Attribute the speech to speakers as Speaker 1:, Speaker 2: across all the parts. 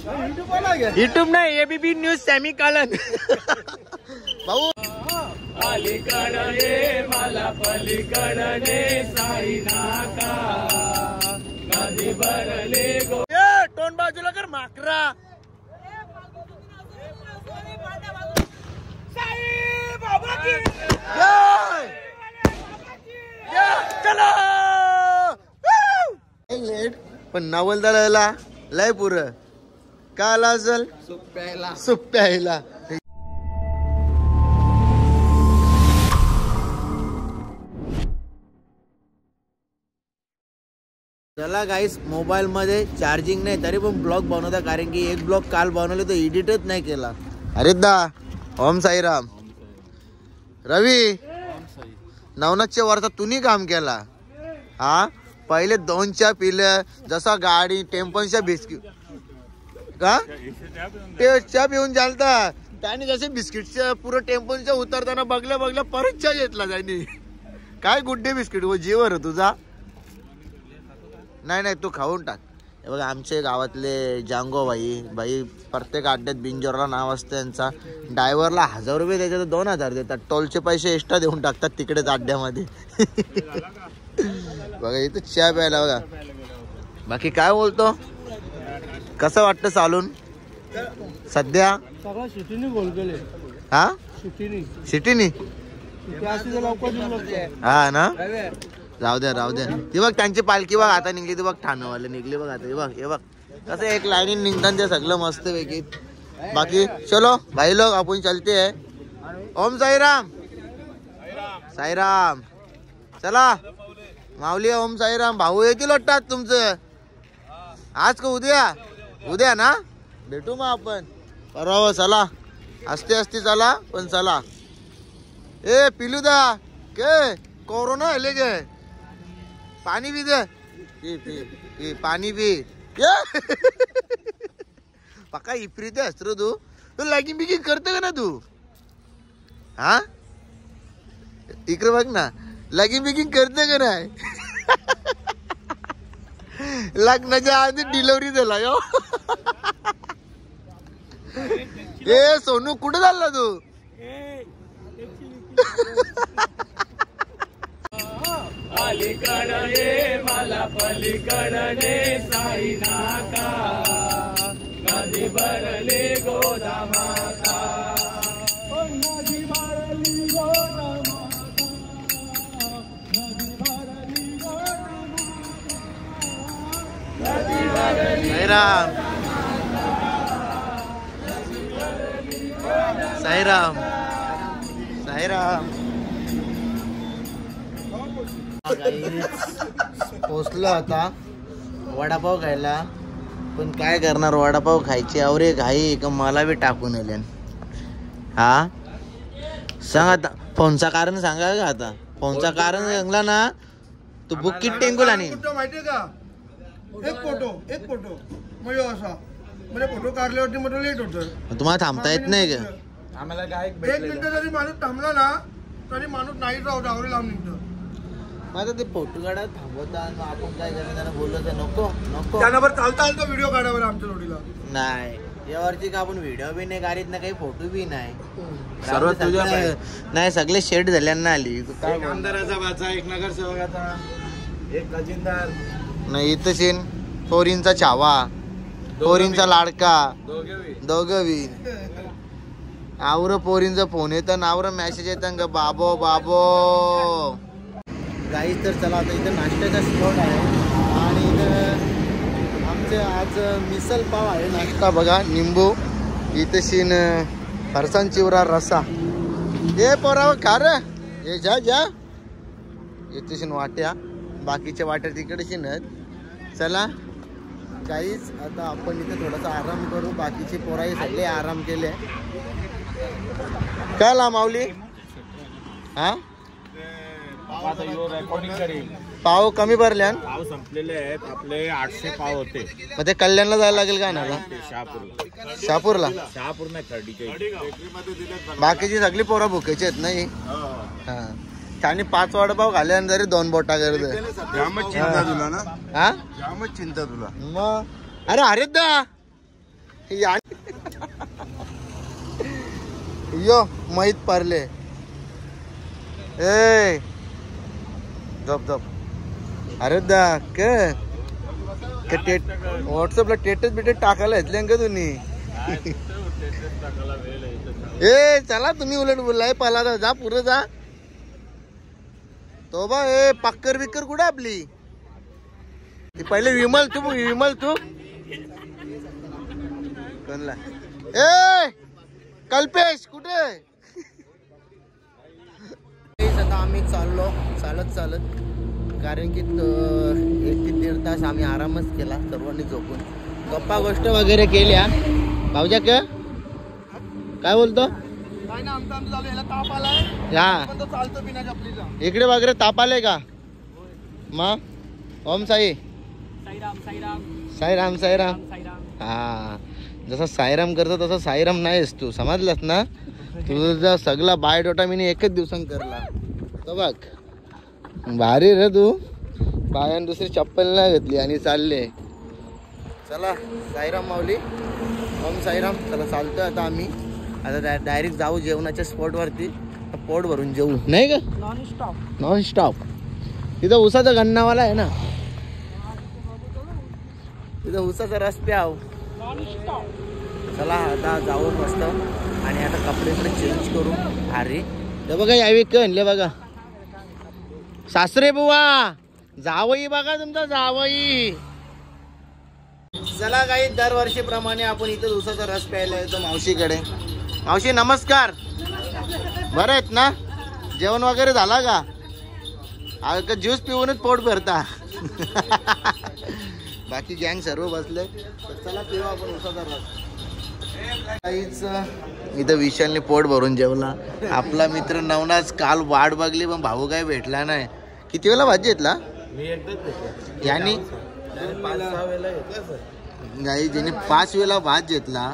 Speaker 1: YouTube नाही ABP news semicolon भाऊ अलीकडे मला पलीकडे साई नाका नदी भरले गो टोन बाजूला कर माकरा चलो लेट पण नवलदला लय पुर का आला असेल सूप प्यायला चला गाईस मोबाईल मध्ये चार्जिंग नाही तरी पण ब्लॉग बनवता कारण की एक ब्लॉग काल बनवले तो एडिटच नाही केला. अरे दा ओम साईराम रवी नवनाथच्या वरचा तुम्ही काम केला हा पहिले 2 च्या पिल्या जसा गाडी टेम्पोच्या बिस्किट का ते च्या पिऊन चालता त्याने जसे बिस्किटच्या पुरं टेम्पोच्या उतरताना बघल्या परत च्या घेतला त्याने काय गुड्डे बिस्किट व जीवर तुझा नाही तू खाऊन टाक. हे बघा आमचे गावातले जांगो भाई प्रत्येक अड्ड्यात बिंजोरला नाव असतं त्यांचा ड्रायव्हरला 1000 रुपये त्याच्यात 2000 देतात टोलचे पैसे एक्स्ट्रा देऊन टाकतात तिकडेच अड्ड्यामध्ये बघा इथं चहा प्यायला बघा. बाकी काय बोलतो कसं वाटतं चालून सध्या हा सिटीनी हा ना राहू द्या ती बघ त्यांची पालखी बघ आता निघली ती बघ ठाणेवाले निघली बघ आता हे बघ कसं एक लाईनीन निघतात ते सगळं मस्त पैकी. बाकी चलो भाई लोग आपण चलते है. ओम साईराम चला माऊली ओम साईराम भाऊ येतील वाटतात तुमचं आज का उद्या ना भेटू मग आपण परवा चला असते चला पण चला ए पिलू दा के कोरोना आले गे पाणी पी दे पाणी पी पक्का इप्रीत असतो तू लॅगिंग बिगिंग करतो का ना तू हा इकडे बघ ना लॅगिंग बिगिंग करतो का नाही लग्नाच्या आधी डिलिव्हरी झाला यो ए सोनू कुठे चालला तू अलीकडे मला पलीकडे साई नाका नदी भरले गोदामाता नदी भरली गोदामाता नदी भरली साईराम पोचलो आता वडापाव खायला पण काय करणार वडापाव खायची अवरे घाई का मला बी टाकून येले हा सांग आता फोनचा कारण सांगा का आता फोनचा कारण सांगला ना तू बुक किट टेंगुल आणि
Speaker 2: माहितीये का एक फोटो म्हणजे असा म्हणजे फोटो काढल्यावरती म्हटलं लेट होतं
Speaker 1: तुम्हाला थांबता येत नाही का
Speaker 2: आम्हाला काय 1 मिनिट जरी माणूस थांबला ना तरी माणूस नाही राहू आवरे लावून निघतो.
Speaker 1: आता ते फोटो काढा थांबवता आपण काय करणार त्यांना बोललो नको
Speaker 2: त्यानंतर चालता व्हिडिओ काढावर आमच्या जोडीला
Speaker 1: नाही यावरती का आपण व्हिडिओ बी नाही काढत ना काही फोटो बी नाही सर्व तुझ्या नाही सगळे शेड झाल्यांना आली
Speaker 2: काय आमदाराचा वाचा एक नगरसेवकाचा एक खजिनदार
Speaker 1: नाही इथं सीन पोरींचा छावा पोरींचा लाडका दोघवी आवर पोरींचा फोन येतं नावर मेसेज येतं का बाबो गाई. तर चला आता इथं नाश्त्याचा स्पॉट आहे आणि इथं आमचे आज मिसल पाव आहे नाश्ता बघा निंबू इथं सीन फरसाण चिवरा रसा हे पोराव खा रे हे जा इथे सीन वाट्या बाकीच्या वाट्या तिकडे सीनत. चला गाईच आता आपण इथे थोडासा आराम करू बाकीचे पोराही सगळे आराम केले काय ला माऊली हा पाव कमी भरल्यान
Speaker 2: पाव संपलेले आहेत आपले 800 पाव होते
Speaker 1: मग ते कल्याणला जायला लागेल का ना शहापूरला बाकीची सगळी पोरं भुकेची आहेत नाही हा त्याने 5 वडापाव खाल्ले आणि जरी 2 बोटा करते
Speaker 2: चिंता तुला ना
Speaker 1: हा
Speaker 2: चिंता तुला
Speaker 1: मग अरे दा यो माहित पारले ए झप झप अरे दा व्हॉट्सअपला टेटस बिटेट टाकायला घेतले का तुम्ही ए चला तुम्ही उलट बोललाय पाला जा पुढे जा तो बा ए पक्कर बिक्कर कुठे आपली ती पहिले विमल तू कोणला ए कल्पेश कुठे आता आम्ही चालत कारण की 1 ते 1.5 तास आम्ही आरामच केला सर्वांनी झोपून गप्पा गोष्ट वगैरे केल्या भाऊजा काय बोलतो
Speaker 2: काय ना आमचं चालू याला ताप आलाय
Speaker 1: हा
Speaker 2: तो चालतो बिना चपलीचा
Speaker 1: इकडे वगैरे ताप आलाय का मग ओम साईराम हा जसा साईराम करतो तसा साईराम नाहीस तू समजलास ना तुझा सगळा बायोडोटा मी एकच दिवसांत करला तो बघ भारी रे तू पायान दुसरी चप्पल नाही घेतली आणि चालले चला साईराम माऊली ओम साईराम चला चालतोय आता आम्ही आता डायरेक्ट जाऊ जेवणाच्या स्पॉटवरती पोट भरून जेवू नाही का नॉन स्टॉप तिथं उसाचा गन्नावाला आहे ना तिथं उसाचा रस प्याव चला आता जाऊ मस्त आणि आता कपडे चेंज करू अरे ते बघा यावी आणले बघा सासरे बुवा जावई बघा तुमचा जावई चला काही दरवर्षीप्रमाणे आपण इथं उसाचा रस प्यायला येतो मावशीकडे मावशी नमस्कार बरं आहेत ना जेवण वगैरे झाला का ज्यूस पिऊनच पोट भरता बाकी गँग सर्व बसले तर चला पिऊ आपण उसाचा रस काहीच इथं विशालने पोट भरून जेवला आपला मित्र नवनाच काल वाट बघली पण भाऊ काय भेटला नाही किती वेळा भाजी घेतला यानी गाई ज्याने 5 वेळा भात घेतला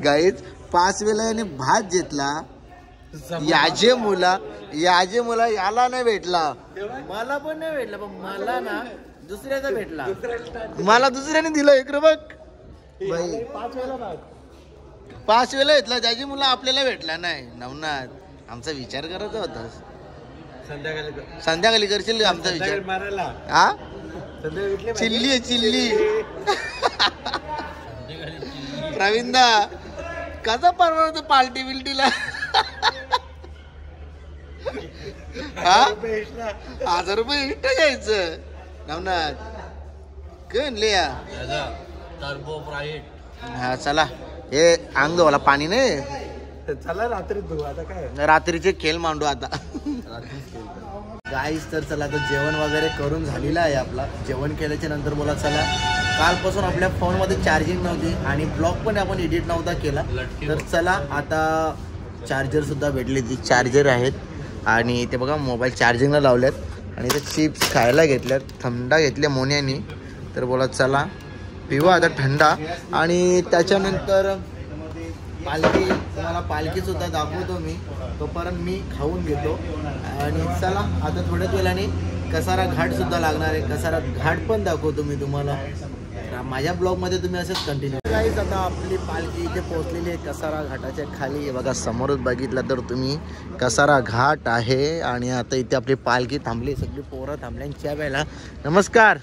Speaker 1: गाईच 5 वेळा याने भात घेतला याजे मुला याला नाही भेटला मला पण नाही भेटला पण मला ना दुसऱ्याचा भेटला मला दुसऱ्याने दिलं इकडे बघ 5 वेळा घेतला ज्याची मुलं आपल्याला भेटला नाही नवनाथ आमचा विचार करत होता संध्याकाळी करशील आमचा विचार हा चिल्ली आहे चिल्ली प्रवीणदा कसा परवडतो पार्टी बिल्टीला हा 1000 रुपये इष्ट घ्यायचं नवनाथ कण लिया हा चला हे अंग धुवाला पाणी नाही
Speaker 2: चला रात्री धुवू आता काय
Speaker 1: रात्रीचे खेळ मांडू आता गाईस तर चला आता जेवण वगैरे करून झालेलं आहे आपला जेवण केल्याच्या नंतर बोला चला कालपासून आपल्या फोनमध्ये चार्जिंग नव्हती आणि ब्लॉग पण आपण एडिट नव्हता केला तर चला आता चार्जर सुद्धा भेटले ती चार्जर आहेत आणि ते बघा मोबाईल चार्जिंगला लावल्यात आणि ते चिप्स खायला घेतल्यात थंडा घेतल्या मोन्यानी तर बोला चला पिऊ आता थंडा आणि त्याच्यानंतर पालखी तुम्हाला पालखी सुद्धा दाखवतो मी तोपर्यंत मी खाऊन घेतो आणि चला आता थोड्याच वेळाने कसारा घाट सुद्धा लागणार आहे कसारा घाट पण दाखवतो मी तुम्हाला माझ्या ब्लॉगमध्ये तुम्ही असंच कंटिन्यू गाईज आता आपली पालखी इथे पोहोचलेली आहे कसारा घाटाच्या खाली बघा समोरच बघितलं तर तुम्ही कसारा घाट आहे आणि आता इथे आपली पालखी थांबली सगळी पोरं थांबल्यांच्या वेळेला नमस्कार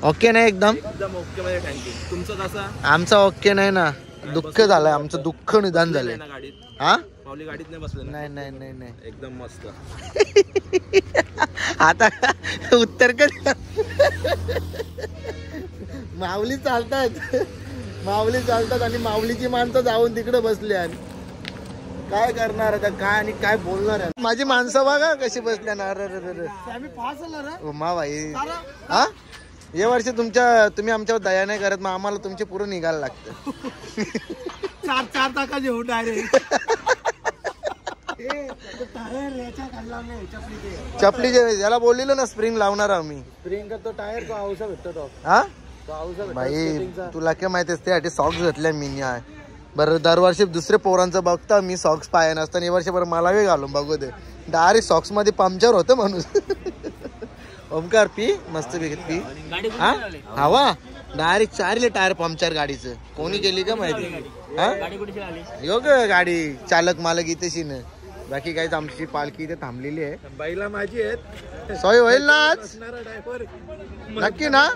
Speaker 1: ओके नाही एकदम
Speaker 2: ओके मध्ये थँक्यू तुमचं कसं
Speaker 1: आमचा ओके नाही ना दुःख झालंय आमचं दुःख निदान झालंय हा
Speaker 2: माऊली गाडीत नाही बसलं
Speaker 1: नाही
Speaker 2: एकदम मस्त
Speaker 1: आता उत्तर कर माऊली चालतात आणि माऊलीची माणसं जाऊन तिकडे बसले आणि काय करणार आता काय आणि काय बोलणार आहे माझी माणसं बघा कशी बसल्या ना अरे मा भाई हा या वर्षी तुम्ही आमच्यावर दया नाही करत मग आम्हाला तुमचे पुरं निघायला लागतं
Speaker 2: 4 टाका जेवू डायरेक्ट
Speaker 1: चपली याला बोललेलं ना स्प्रिंग लावणार आम्ही
Speaker 2: स्प्रिंग का तो टायर तो औषध भेटतो तो
Speaker 1: हा भाई तुला काय माहिती त्यासाठी सॉक्स घेतल्या मी बरं दरवर्षी दुसरे पोरांचं बघता मी सॉक्स पाया नसताना या वर्षी बरं मला वेळ घालून बघू दे डायरेक्ट सॉक्स मध्ये पंक्चर होतं माणूस ओमकार पी मस्त पी हा हवा डायरेक्ट चारले टायर पंक्चर गाडीचं. कोणी केली का माहिती? हा योग गाडी चालक मालक इथेशी न. बाकी काय आमची पालखी इथे थांबलेली आहे.
Speaker 2: बाईला माझी आहेत.
Speaker 1: सोय होईल ना आज? नक्की ना?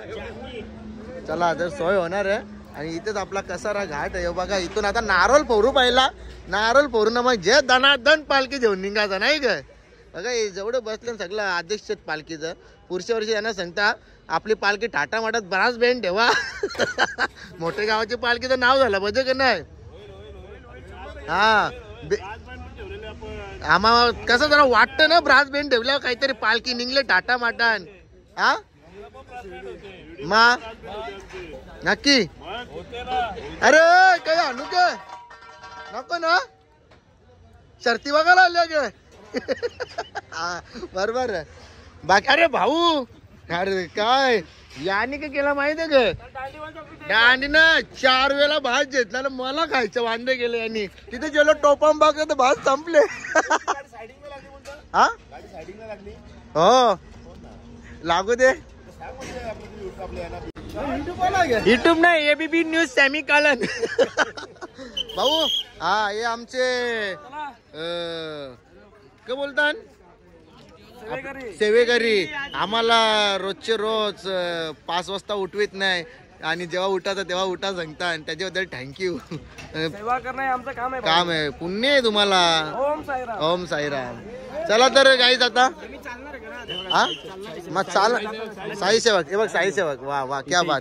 Speaker 1: चला तर सोय होणार आहे. आणि इथेच आपला कसारा घाट आहे बघा. इथून आता नारोल पोरू पाहिला. नारोल पोरू ना मग जे दनादन पालखी घेऊन निघायचं नाही का? बघा हे जेवढं बसलं सगळं अध्यक्ष पालखीचं. पुढच्या वर्षी यांना सांगता आपली पालखी टाटा माटात ब्रास बँड ठेवा. मोठ्या गावाची पालखीचं नाव झालं पाहिजे का नाही? हा आम्हाला कसं जरा वाटतं ना ब्रास बँड ठेवल्यावर काहीतरी पालखी निघले टाटा माटान. हा मा नक्की. अरे काय आणू का नको ना? शर्ती बघायला आल्या गे. बरोबर बाकी. अरे भाऊ अरे काय याने काय केला माहिती आहे का? आणि ना 4 वेळा भात घेतला ना मला खायचं वांदे गेले. यांनी तिथे गेलो टोपम बघ तर भात संपले. हा हो लागू दे. युट्यूब नाही एबीपी न्यूज सॅमी कालन. भाऊ हा हे आमचे काय बोलतात सेवेकरी. आम्हाला रोजचे रोज 5 वाजता उठवीत नाही आणि जेव्हा उठायचं तेव्हा उठा सांगतात. त्याच्याबद्दल थँक्यू.
Speaker 2: सेवा करणं हे आमचं काम आहे.
Speaker 1: काम आहे पुण्य आहे तुम्हाला.
Speaker 2: ओम साईराम.
Speaker 1: ओम साईराम. चला तर गाईज आता हा मग चाल साई सेवक. हे बघ साई सेवक. वा वा क्या बात.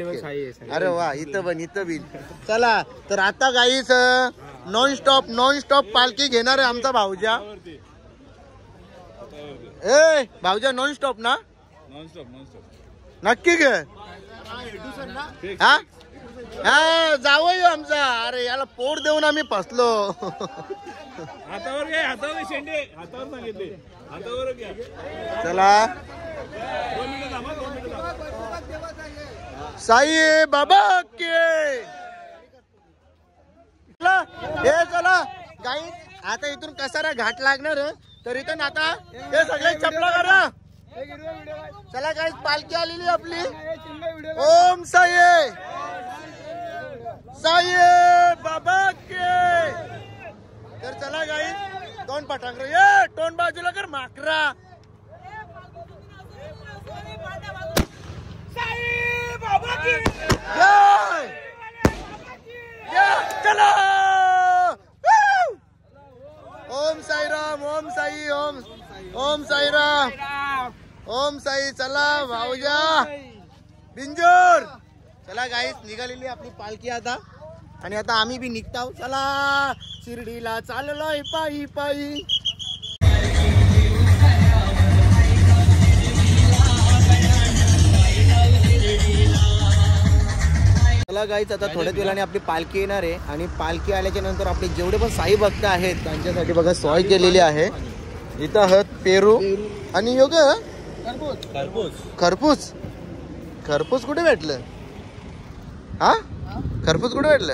Speaker 1: अरे वा इथं पण इथं बिन. चला तर आता गाईच नॉन स्टॉप पालखी घेणार आहे आमचा भाऊजा. ए भाऊजा नॉन स्टॉप ना? नक्की ग. हा हा जावं आमचा. अरे याला पोट देऊन आम्ही फसलो.
Speaker 2: हातावर घे. हातावर शेंडे हातावर सांगितले. हातावर घ्या.
Speaker 1: चला साई बाबा के. हे चला गाई आता इथून कसारा घाट लागणार तर इथून आता हे सगळे चपला करा. चला गाईस पालखी आलेली आपली. ओम साई साई बाबा के. तर चला गाईस 2 पटांगर ये टोन बाजूला कर माकरा. चला ओम साईराम. ओम साई. ओम साईराम. ओम साई. चला भाऊजा बिंजोर. चला गाईस निघालेली आपली पालखी आता. आणि आता आम्ही बी निघताव. चला शिर्डीला चाललोय पायी पायी. चला गाईच आता थोड्याच वेळाने आपली पालखी येणार आहे. आणि पालखी आल्याच्या नंतर आपले जेवढे पण साई भक्त आहेत त्यांच्यासाठी बघा सोय केलेली आहे. इथं आहेत पेरू आणि योग खरपूस. खरपूस कुठे भेटलं? हा खरपूस कुठे भेटलं?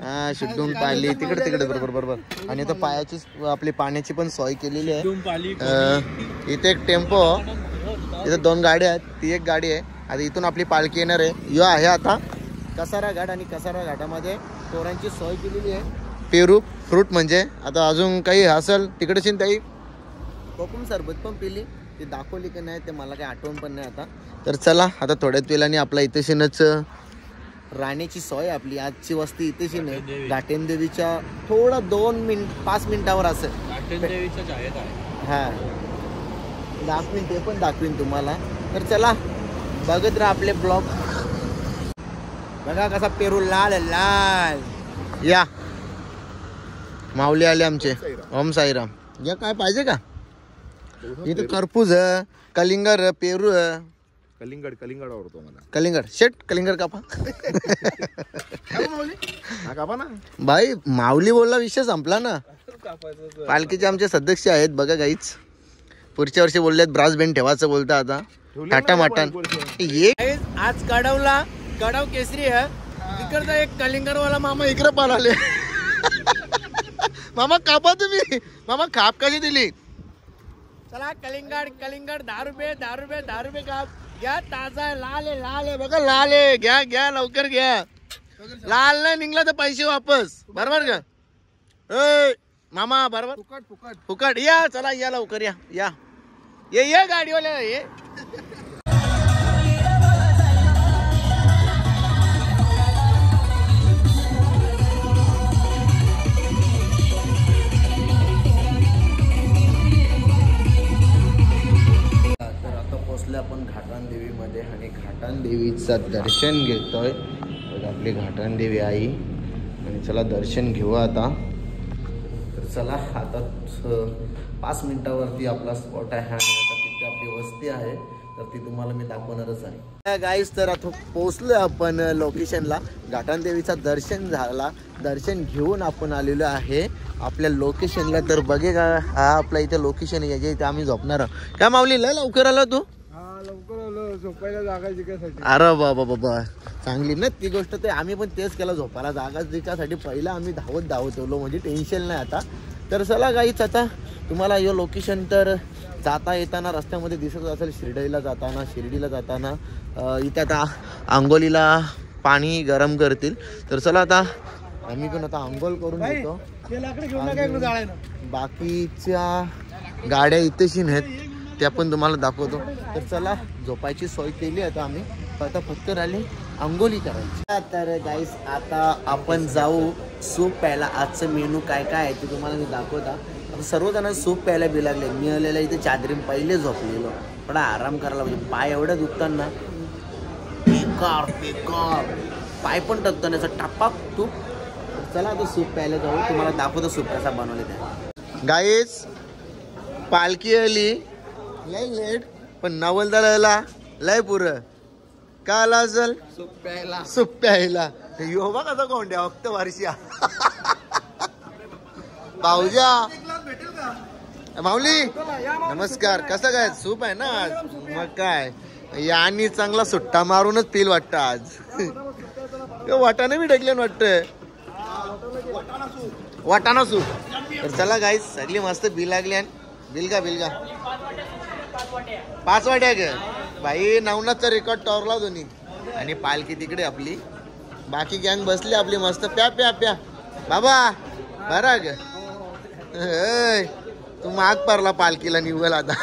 Speaker 1: हा शिड्डून पाली तिकडे बरोबर. आणि आता पायाची आपली पाण्याची पण सोय केलेली आहे. इथे एक टेम्पो. इथे 2 गाड्या आहेत. ती एक गाडी आहे. आता इथून आपली पालखी येणार आहे. यो आहे आता कसारा घाट. आणि कसारा घाटामध्ये तोरांची सोय केलेली आहे. पेरू फ्रूट म्हणजे आता अजून काही असेल तिकडेची काही कोकम सरबत पण पिली. ती दाखवली की नाही ते मला काही आठवण पण नाही आता. तर चला आता थोड्याच वेळाने आपला इथेशीनच राहण्याची सोय आपली. आजची वस्ती इथेशी नाही. घाटेनदेवीच्या थोडा 5 मिनिटावर असेल. हा दाखवीन ते पण दाखवीन तुम्हाला. तर चला बघत राहा आपले ब्लॉग. बघा कसा पेरू लाल लाल. या माऊली आले आमचे. ओम साईराम. या काय पाहिजे का? इथे खरपूस कलिंगर पेरू.
Speaker 2: कलिंगड आवडतो मला.
Speaker 1: कलिंगड शेट कलिंगड कापा.
Speaker 2: कापा ना
Speaker 1: भाई. माऊली बोलला विषय संपला ना. पालखीचे आमचे सदस्य आहेत बघा गाईच. पुढच्या वर्षी बोललेत ब्रास बँड ठेवायचं बोलता आता टाटा माटन. आज कडाव केसरी आहे. तिकडचा एक कलिंगडवाला मामा इकडे पालाले. मामा कापा तुम्ही. मामा खाप कशी दिली? चला कलिंगड 10 रुपये काप. घ्या ताजा आहे, लाल आहे, लाल आहे बघा, लाल आहे. घ्या घ्या लवकर घ्या. लाल नाही निघला तर पैसे वापस. बरोबर का ए मामा? बरोबर.
Speaker 2: फुकट फुकट
Speaker 1: फुकट. या चला या लवकर या या ये गाडीवाल्या ये. तर आता पोचले आपण घाटण देवीमध्ये आणि घाटण देवीचं दर्शन घेतोय. आपली घाटण देवी आई. आणि चला दर्शन घेऊ आता. तर चला आता 5 मिनिटावरती आपला स्पॉट आहे आणि आता तिथे आपली वस्ती आहे. तर ती तुम्हाला मी दाखवणारच आहे गाईस. तर आता पोहोचलो आपण लोकेशनला. घाटण देवीचा दर्शन झाला. दर्शन घेऊन आपण आलेलो आहे आपल्या लोकेशनला. तर बघे का हा आपला इथे लोकेशन आहे, इथे आम्ही झोपणार आहोत. काय माऊली लय लवकर आलो तू?
Speaker 2: लवकर आलो झोपायला जागा जिकायसाठी.
Speaker 1: अरे बाबा बाबा चांगली ना ती गोष्ट. ते आम्ही पण तेच केलं, झोपायला जागा जिकासाठी पहिला आम्ही धावत ठेवलो, म्हणजे टेन्शन नाही आता. तर चला गाईच आता तुम्हाला हे लोकेशन तर जाता येताना रस्त्यामध्ये दिसत असेल. शिर्डीला जाताना इथे आता आंघोलीला पाणी गरम करतील. तर चला आता आम्ही पण आता आंघोळ करून घेतो. बाकीच्या गाड्या इथेशी नाहीत, त्या पण तुम्हाला दाखवतो. तर चला झोपायची सोय केली आता आम्ही. आता फक्त राहिली आंघोळी करायची. तर गाईस आता आपण जाऊ सूप प्यायला. आजचं मेनू काय काय आहे ते तुम्हाला मी दाखवता. आता सर्वजण सूप प्यायला बी लागले. मी आलेला इथे चादरी पहिले झोपलेलो, थोडा आराम करायला म्हणजे पाय एवढ्या दुखताना बेकार पाय पण टाकताना असं टापाक तूप. चला आता सूप प्यायला जाऊ, तुम्हाला दाखवतो सूप कसा बनवले ते. गाईस पालखी आली लय लेट, पण नवलदला लय पुरं का आला असेल सूप प्यायला. यो बा कसा कोंड्या फक्त वर्षा भाऊजा. माऊली नमस्कार. कसं काय सूप आहे ना आज? मग काय यांनी चांगला सुट्टा मारूनच पिल वाटतं आज. वाटाणे बी ढकले वाटतं वाटाणा सूप. तर चला गाईस सगळी मस्त बिल लागली. आणि बिल का 5 वाट्या ग भाई. नवनाथचा रेकॉर्ड टॉरला दोन्ही. आणि पालखी तिकडे आपली, बाकी गँग बसली आपली मस्त. प्या बाबा बरा ग. तू माग पडला पालखीला निवल आता.